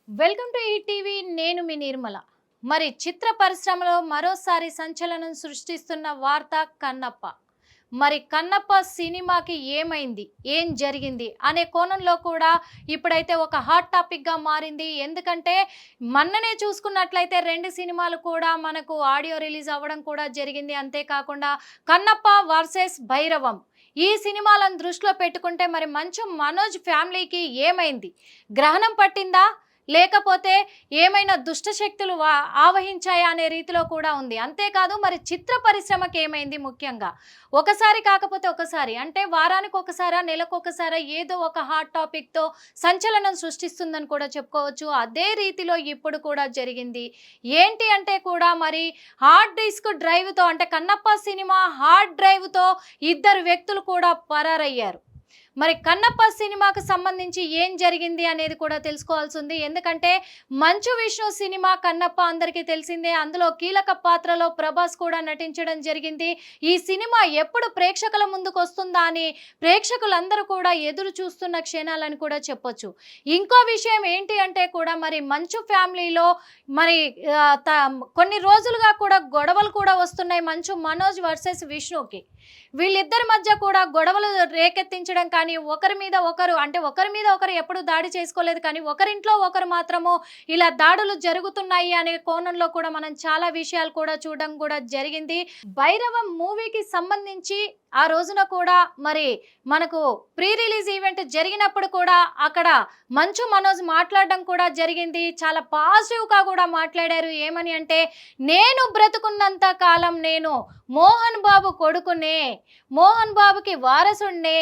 Welcome to ETV. నేను మీ నిర్మల. మరి చిత్ర పరిశ్రమలో మరోసారి సంచలనం సృష్టిస్తున్న వార్త కన్నప్ప. మరి కన్నప్ప సినిమాకి ఏమైంది, ఏం జరిగింది అనే కోణంలో కూడా ఇప్పుడైతే ఒక హాట్ టాపిక్గా మారింది. ఎందుకంటే మొన్ననే చూసుకున్నట్లయితే రెండు సినిమాలు కూడా మనకు ఆడియో రిలీజ్ అవ్వడం కూడా జరిగింది. అంతేకాకుండా కన్నప్ప వర్సెస్ భైరవం ఈ సినిమాలను దృష్టిలో పెట్టుకుంటే మరి మంచు మనోజ్ ఫ్యామిలీకి ఏమైంది? గ్రహణం పట్టిందా, లేకపోతే ఏమైనా దుష్ట శక్తులు ఆవహించాయా అనే రీతిలో కూడా ఉంది. అంతేకాదు మరి చిత్ర పరిశ్రమకి ఏమైంది? ముఖ్యంగా ఒకసారి కాకపోతే ఒకసారి, అంటే వారానికి ఒకసారా నెలకు ఒకసారా ఏదో ఒక హాట్ టాపిక్తో సంచలనం సృష్టిస్తుందని కూడా చెప్పుకోవచ్చు. అదే రీతిలో ఇప్పుడు కూడా జరిగింది. ఏంటి అంటే కూడా మరి హార్డ్ డిస్క్ డ్రైవ్తో, అంటే కన్నప్ప సినిమా హార్డ్ డ్రైవ్తో ఇద్దరు వ్యక్తులు కూడా పరారయ్యారు. మరి కన్నప్ప సినిమాకు సంబంధించి ఏం జరిగింది అనేది కూడా తెలుసుకోవాల్సి ఉంది. ఎందుకంటే మంచు విష్ణు సినిమా కన్నప్ప అందరికీ తెలిసిందే. అందులో కీలక పాత్రలో ప్రభాస్ కూడా నటించడం జరిగింది. ఈ సినిమా ఎప్పుడు ప్రేక్షకుల ముందుకు వస్తుందా అని ప్రేక్షకులందరూ కూడా ఎదురు చూస్తున్న క్షణాలని కూడా చెప్పొచ్చు. ఇంకో విషయం ఏంటి అంటే కూడా మరి మంచు ఫ్యామిలీలో మరి కొన్ని రోజులుగా కూడా గొడవలు కూడా వస్తున్నాయి. మంచు మనోజ్ వర్సెస్ విష్ణుకి వీళ్ళిద్దరి మధ్య కూడా గొడవలు రేకెత్తించడం కానీ, ఒకరి మీద ఒకరు ఎప్పుడు దాడి చేసుకోలేదు, కానీ ఒకరింట్లో ఒకరు మాత్రము ఇలా దాడులు జరుగుతున్నాయి అనే కోణంలో కూడా మనం చాలా విషయాలు కూడా చూడడం కూడా జరిగింది. భైరవం మూవీకి సంబంధించి ఆ రోజున కూడా మరి మనకు ప్రీ రిలీజ్ ఈవెంట్ జరిగినప్పుడు కూడా అక్కడ మంచు మనోజ్ మాట్లాడడం కూడా జరిగింది. చాలా పాజిటివ్గా కూడా మాట్లాడారు. ఏమని అంటే, నేను బ్రతుకున్నంత కాలం నేను మోహన్ బాబు కొడుకునే, మోహన్ బాబుకి వారసుడినే,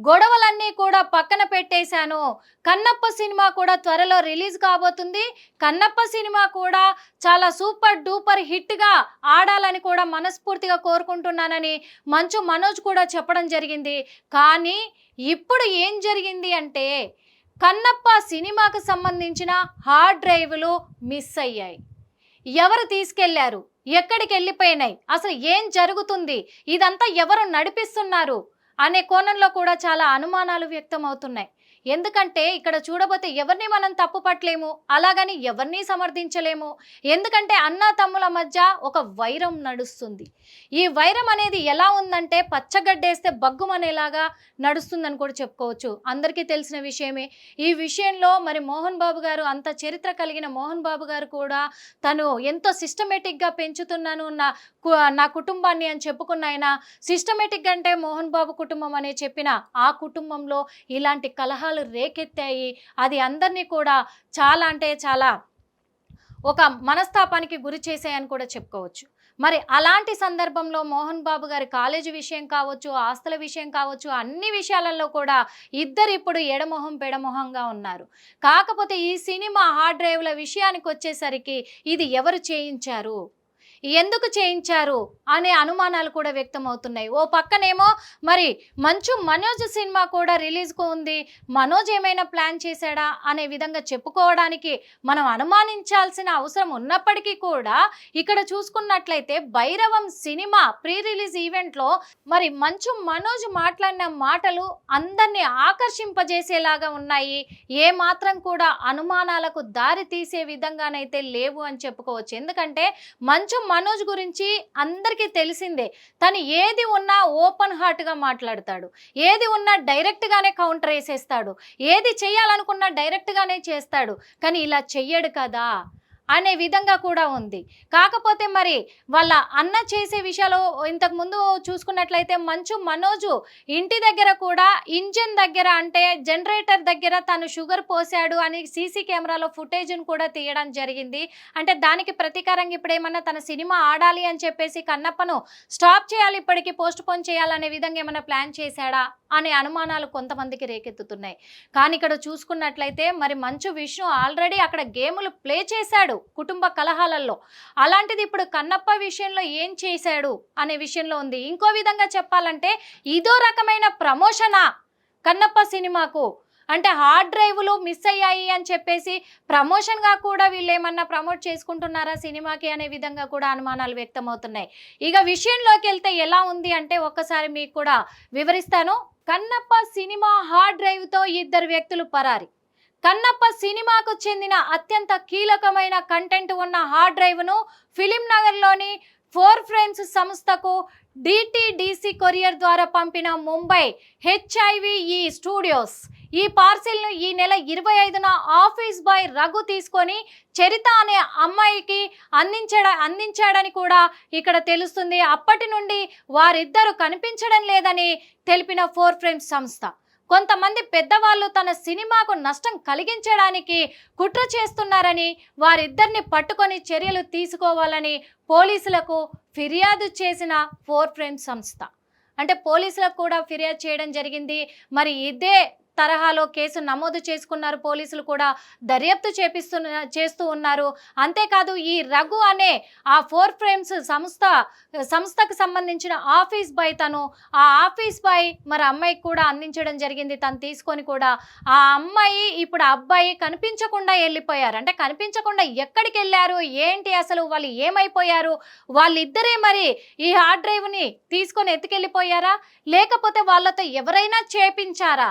గొడవలన్నీ కూడా పక్కన పెట్టేశాను. కన్నప్ప సినిమా కూడా త్వరలో రిలీజ్ కాబోతుంది. కన్నప్ప సినిమా కూడా చాలా సూపర్ డూపర్ హిట్గా ఆడాలని కూడా మనస్ఫూర్తిగా కోరుకుంటున్నానని మంచు మనోజ్ కూడా చెప్పడం జరిగింది. కానీ ఇప్పుడు ఏం జరిగింది అంటే, కన్నప్ప సినిమాకు సంబంధించిన హార్డ్ డ్రైవ్లు మిస్ అయ్యాయి. ఎవరు తీసుకెళ్లారు, ఎక్కడికి వెళ్ళిపోయినాయి, అసలు ఏం జరుగుతుంది, ఇదంతా ఎవరు నడిపిస్తున్నారు అనే కోణంలో కూడా చాలా అనుమానాలు వ్యక్తం అవుతున్నాయి. ఎందుకంటే ఇక్కడ చూడబోతే ఎవరిని మనం తప్పు పట్టలేము, అలాగని ఎవరిని సమర్థించలేము. ఎందుకంటే అన్నా తమ్ముల మధ్య ఒక వైరం నడుస్తుంది. ఈ వైరం అనేది ఎలా ఉందంటే పచ్చగడ్డేస్తే బగ్గుమనేలాగా నడుస్తుందని కూడా చెప్పుకోవచ్చు. అందరికీ తెలిసిన విషయమే. ఈ విషయంలో మరి మోహన్ బాబు గారు, అంత చరిత్ర కలిగిన మోహన్ బాబు గారు కూడా తను ఎంతో సిస్టమేటిక్గా పెంచుతున్నాను నా కుటుంబాన్ని అని చెప్పుకున్న ఆయన, సిస్టమేటిక్ అంటే మోహన్ బాబు కుటుంబం అనే చెప్పిన ఆ కుటుంబంలో ఇలాంటి కలహాలు రేకెత్తాయి. అది అందరినీ కూడా చాలా అంటే చాలా ఒక మనస్తాపానికి గురి చేసాయని కూడా చెప్పుకోవచ్చు. మరి అలాంటి సందర్భంలో మోహన్ బాబు గారి కాలేజీ విషయం కావచ్చు, ఆస్తుల విషయం కావచ్చు, అన్ని విషయాలలో కూడా ఇద్దరు ఇప్పుడు ఎడమొహం పెడమొహంగా ఉన్నారు. కాకపోతే ఈ సినిమా హార్డ్ డ్రైవ్ల విషయానికి వచ్చేసరికి ఇది ఎవరు చేయించారు, ఎందుకు చేయించారు అనే అనుమానాలు కూడా వ్యక్తం అవుతున్నాయి. ఓ పక్కనేమో మరి మంచు మనోజ్ సినిమా కూడా రిలీజ్కు ఉంది, మనోజ్ ఏమైనా ప్లాన్ చేశాడా అనే విధంగా చెప్పుకోవడానికి మనం అనుమానించాల్సిన అవసరం ఉన్నప్పటికీ కూడా ఇక్కడ చూసుకున్నట్లయితే భైరవం సినిమా ప్రీ రిలీజ్ ఈవెంట్లో మరి మంచు మనోజ్ మాట్లాడిన మాటలు అందరినీ ఆకర్షింపజేసేలాగా ఉన్నాయి. ఏ మాత్రం కూడా అనుమానాలకు దారి తీసే విధంగానైతే లేవు అని చెప్పుకోవచ్చు. ఎందుకంటే మంచు మనోజ్ గురించి అందరికీ తెలిసిందే. తను ఏది ఉన్నా ఓపెన్ హార్ట్గా మాట్లాడతాడు, ఏది ఉన్నా డైరెక్ట్గానే కౌంటర్ వేసేస్తాడు, ఏది చేయాలనుకున్నా డైరెక్ట్గానే చేస్తాడు. కానీ ఇలా చెయ్యడు కదా అనే విధంగా కూడా ఉంది. కాకపోతే మరి వాళ్ళ అన్న చేసే విషయాలు ఇంతకుముందు చూసుకున్నట్లయితే మంచు మనోజు ఇంటి దగ్గర కూడా ఇంజిన్ దగ్గర, అంటే జనరేటర్ దగ్గర తను షుగర్ పోసాడు అని సీసీ కెమెరాలో ఫుటేజ్ను కూడా తీయడం జరిగింది. అంటే దానికి ప్రతీకారంగా ఇప్పుడు ఏమన్నా తన సినిమా ఆడాలి అని చెప్పేసి కన్నప్పను స్టాప్ చేయాలి, ఇప్పటికీ పోస్ట్ పోన్ చేయాలనే విధంగా ఏమైనా ప్లాన్ చేశాడా అనే అనుమానాలు కొంతమందికి రేకెత్తుతున్నాయి. కానీ ఇక్కడ చూసుకున్నట్లయితే మరి మంచు విష్ణు ఆల్రెడీ అక్కడ గేములు ప్లే చేశాడు కుటుంబ కలహాలలో. అలాంటిది ఇప్పుడు కన్నప్ప విషయంలో ఏం చేశాడు అనే విషయంలో ఉంది. ఇంకో విధంగా చెప్పాలంటే ఇదో రకమైన ప్రమోషనా కన్నప్ప సినిమాకు, అంటే హార్డ్ డ్రైవ్లు మిస్ అయ్యాయి అని చెప్పేసి ప్రమోషన్గా కూడా వీళ్ళు ఏమన్నా ప్రమోట్ చేసుకుంటున్నారా సినిమాకి అనే విధంగా కూడా అనుమానాలు వ్యక్తమవుతున్నాయి. ఇక విషయంలోకి వెళ్తే ఎలా ఉంది అంటే ఒక్కసారి మీకు కూడా వివరిస్తాను. కన్నప్ప సినిమా హార్డ్ డ్రైవ్తో ఇద్దరు వ్యక్తులు పరారి. కన్నప్ప సినిమాకు చెందిన అత్యంత కీలకమైన కంటెంట్ ఉన్న హార్డ్ డ్రైవ్ను ఫిలిం నగర్లోని 4 ఫ్రేమ్స్ సంస్థకు డిటిడిసి కొరియర్ ద్వారా పంపిన ముంబై హెచ్ఐవిఈ స్టూడియోస్ ఈ పార్సిల్ను ఈ నెల 25న ఆఫీస్ బాయ్ రఘు తీసుకొని చరిత అనే అమ్మాయికి అందించాడని కూడా ఇక్కడ తెలుస్తుంది. అప్పటి నుండి వారిద్దరూ కనిపించడం లేదని తెలిపిన 4 ఫ్రేమ్స్ సంస్థ కొంతమంది పెద్దవాళ్ళు తన సినిమాకు నష్టం కలిగించడానికి కుట్ర చేస్తున్నారని వారిద్దరిని పట్టుకొని చర్యలు తీసుకోవాలని పోలీసులకు ఫిర్యాదు చేసిన 4 ఫ్రేమ్స్ సంస్థ. అంటే పోలీసులకు కూడా ఫిర్యాదు చేయడం జరిగింది. మరి ఇదే తరహాలో కేసు నమోదు చేసుకున్నారు. పోలీసులు కూడా దర్యాప్తు చేస్తూ ఉన్నారు. అంతేకాదు ఈ రఘు అనే ఆ 4 ఫ్రేమ్స్ సంస్థకు సంబంధించిన ఆఫీస్ బాయ్ ఆ ఆఫీస్ బాయ్ మరి అమ్మాయికి కూడా అందించడం జరిగింది. తను తీసుకొని కూడా ఆ అమ్మాయి ఇప్పుడు అబ్బాయి కనిపించకుండా వెళ్ళిపోయారు. అంటే కనిపించకుండా ఎక్కడికి వెళ్ళారు, ఏంటి, అసలు వాళ్ళు ఏమైపోయారు, వాళ్ళిద్దరే మరి ఈ హార్డ్ డ్రైవ్ని తీసుకొని ఎత్తుకెళ్ళిపోయారా, లేకపోతే వాళ్ళతో ఎవరైనా చేపించారా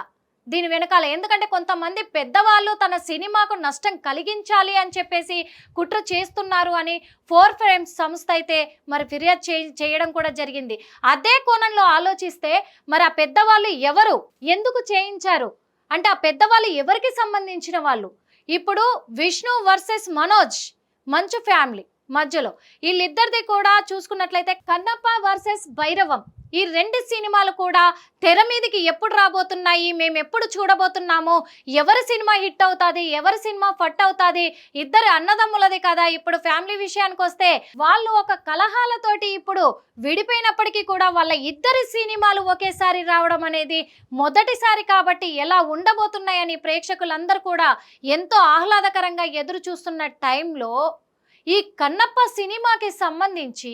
దీని వెనకాల? ఎందుకంటే కొంతమంది పెద్దవాళ్ళు తన సినిమాకు నష్టం కలిగించాలి అని చెప్పేసి కుట్ర చేస్తున్నారు అని 4 ఫ్రేమ్స్ సంస్థ అయితే మరి ఫిర్యాదు చేయడం కూడా జరిగింది. అదే కోణంలో ఆలోచిస్తే మరి ఆ పెద్దవాళ్ళు ఎవరు, ఎందుకు చేయించారు అంటే ఆ పెద్దవాళ్ళు ఎవరికి సంబంధించిన వాళ్ళు? ఇప్పుడు విష్ణు వర్సెస్ మనోజ్ మంచు ఫ్యామిలీ మధ్యలో వీళ్ళిద్దరిది కూడా చూసుకున్నట్లయితే కన్నప్ప వర్సెస్ భైరవం ఈ 2 సినిమాలు కూడా తెర మీదకి ఎప్పుడు రాబోతున్నాయి, మేము ఎప్పుడు చూడబోతున్నాము, ఎవరి సినిమా హిట్ అవుతుంది, ఎవరి సినిమా ఫట్ అవుతుంది, ఇద్దరు అన్నదమ్ములది కదా. ఇప్పుడు ఫ్యామిలీ విషయానికి వస్తే వాళ్ళు ఒక కలహాలతోటి ఇప్పుడు విడిపోయినప్పటికీ కూడా వాళ్ళ ఇద్దరి సినిమాలు ఒకేసారి రావడం అనేది మొదటిసారి కాబట్టి ఎలా ఉండబోతున్నాయని ప్రేక్షకులందరూ కూడా ఎంతో ఆహ్లాదకరంగా ఎదురు చూస్తున్న టైంలో ఈ కన్నప్ప సినిమాకి సంబంధించి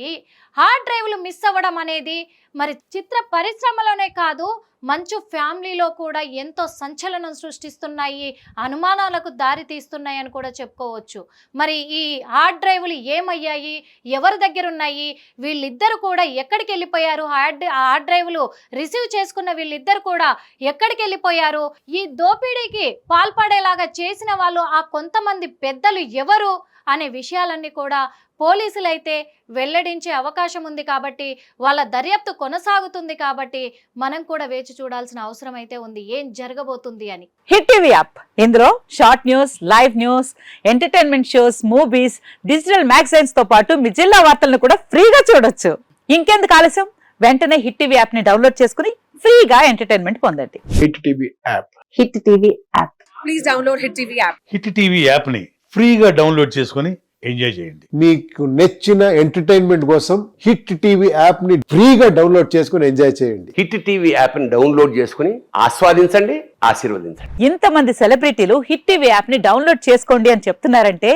హార్డ్ డ్రైవ్లు మిస్ అవ్వడం అనేది మరి చిత్ర పరిశ్రమలోనే కాదు మంచు ఫ్యామిలీలో కూడా ఎంతో సంచలనం సృష్టిస్తున్నాయి, అనుమానాలకు దారి తీస్తున్నాయి అని కూడా చెప్పుకోవచ్చు. మరి ఈ హార్డ్ డ్రైవ్లు ఏమయ్యాయి, ఎవరి దగ్గర ఉన్నాయి, వీళ్ళిద్దరు కూడా ఎక్కడికి వెళ్ళిపోయారు, హార్డ్ డ్రైవ్లు రిసీవ్ చేసుకున్న వీళ్ళిద్దరు కూడా ఎక్కడికి వెళ్ళిపోయారు, ఈ దోపిడీకి పాల్పడేలాగా చేసిన వాళ్ళు ఆ కొంతమంది పెద్దలు ఎవరు అనే విషయాలన్నీ కూడా పోలీసులైతే వెల్లడించే అవకాశం ఉంది. కాబట్టి వాళ్ళ దర్యాప్తు కొనసాగుతుంది. కాబట్టి మనం కూడా వేచి చూడాల్సిన అవసరం అయితే ఉంది ఏం జరగబోతుంది అని. హిట్ టీవీ యాప్, ఇందులో short news, live news, entertainment shows, movies, digital magazines తో పాటు మీ జిల్లా వార్తలను కూడా ఫ్రీగా చూడొచ్చు. ఇంకెందుకు ఆలస్యం, వెంటనే హిట్ టీవీ యాప్ ని డౌన్లోడ్ చేసుకుని ఫ్రీగా ఎంటర్టైన్మెంట్ పొందండి. Hit TV app. Hit TV app. Please download hit TV app. Hit TV app ని ఫ్రీగా డౌన్లోడ్ చేసుకుని ఎంజాయ్ చేయండి. మీకు నచ్చిన ఎంటర్టైన్మెంట్ కోసం హిట్ టీవీ యాప్ ని ఫ్రీగా డౌన్లోడ్ చేసుకుని ఎంజాయ్ చేయండి. హిట్ టీవీ యాప్ ని డౌన్లోడ్ చేసుకుని ఆస్వాదించండి, ఆశీర్వదించండి. ఇంతమంది సెలబ్రిటీలు హిట్ టీవీ యాప్ ని డౌన్లోడ్ చేసుకోండి అని చెప్తున్నారంటే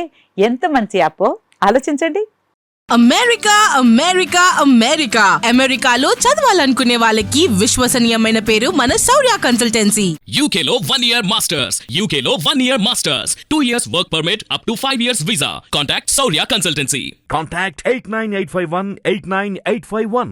ఎంత మంచి యాప్ ఆలోచించండి. అమెరికా అమెరికా అమెరికా అమెరికాలో చదవాలనుకునే వాళ్ళకి విశ్వసనీయమైన పేరు మన శౌర్య కన్సల్టెన్సీ. UK లో 1 year masters, UK లో 1 year masters, 2 years work permit up to 5 years visa. Contact Saurya Consultancy. Contact 89851 89851.